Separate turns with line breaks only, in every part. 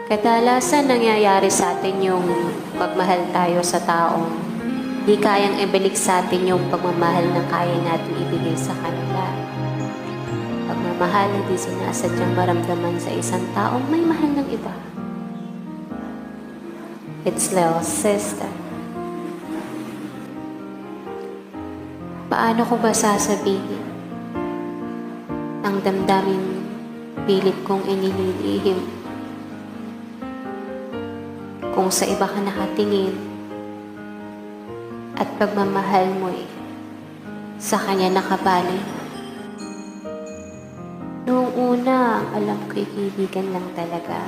Kadalasan nangyayari sa atin yung pagmahal tayo sa taong di kayang ibalik sa atin yung pagmamahal na kaya natin ibigay sa kanila. Pagmamahal na di sinasadyang maramdaman sa isang taong may mahal ng iba. It's little sister. Paano ko ba sasabihin ang damdamin pilit kong inililihim? Kung sa iba ka nakatingin at pagmamahal mo'y sa kanya nakabali. Noong una, ang alam ko'y kaibigan lang talaga.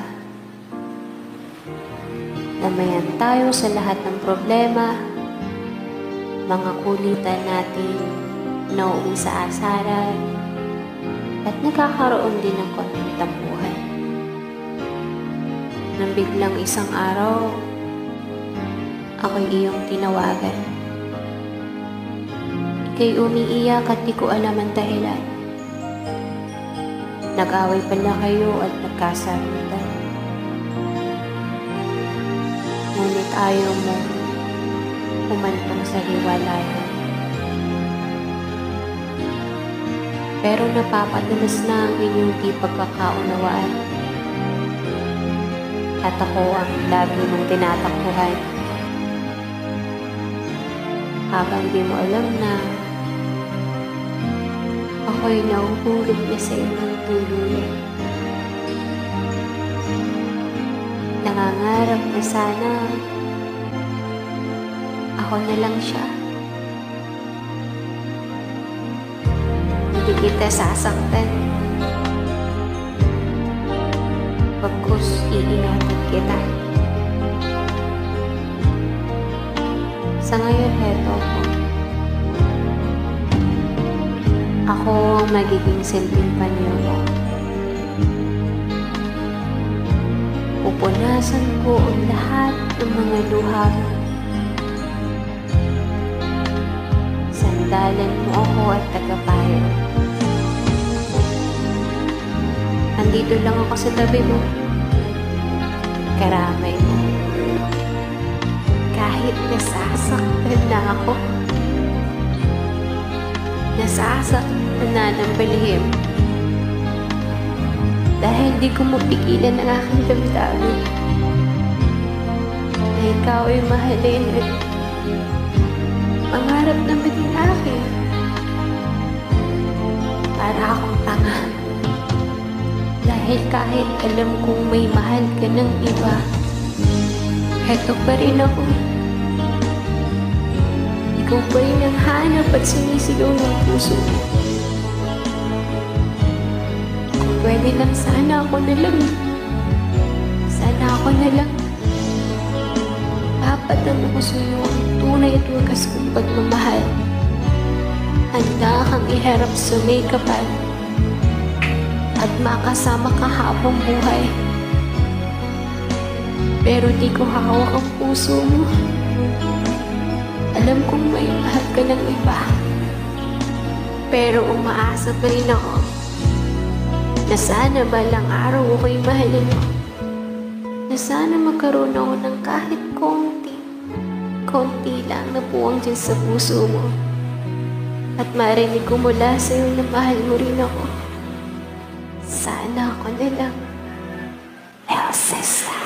Namayan tayo sa lahat ng problema, mga kulitan natin nauwi sa asaran, at nagkakaroon din ng konting tampuhan. Nang biglang isang araw, ako'y iyong tinawagan. Ika'y umiiyak at di ko alam ang dahilan. Nag-away pala kayo at nagkasagutan. Ngunit ayaw mo humantong sa hiwalayan. Pero napapadalas na ang inyong di pagkakaunawaan. At ako ang lagi mong tinatakbuhan. Habang di mo alam na ako'y nahuhulog na sa inyong tuluyan. Nangangarap na sana ako na lang siya. Hindi kita sasaktan. Pagkus iingatan kita. Sa ngayon, heto ko. Ako ang magiging silbing panyo mo. Pupunasan ko ang lahat ng mga luha mo. Sandalan mo ako at tagapayo. Andito lang ako sa tabi mo. Karamay mo. Kahit nasasaktan na ako. Nasasaktan na ng balihim. Dahil di ko mapigilan ang aking damdamin. Na ikaw ay mahalin at mangarap na maging akin. Para akong tanga. Dahil kahit alam kong may mahal ka ng iba, heto pa rin ako. Ikaw pa rin ang hanap at sinisigaw ng puso. Kung pwede lang, sana ako na lang. Sana ako na lang. Papatamo ko sa iyo ang tunay at wagas kong pagmamahal. Handa kang iharap sa may kapal at makasama ka habang buhay. Pero di ko hawak ang puso mo. Alam kong may mahal ka ng iba. Pero umaasa pa rin ako na sana balang araw ako'y mahalin mo. Na sana magkaroon ako ng kahit konti lang na puwang dyan sa puso mo. At marinig ko mula sa'yo na mahal mo rin ako. Sana ako na lang. Little sister.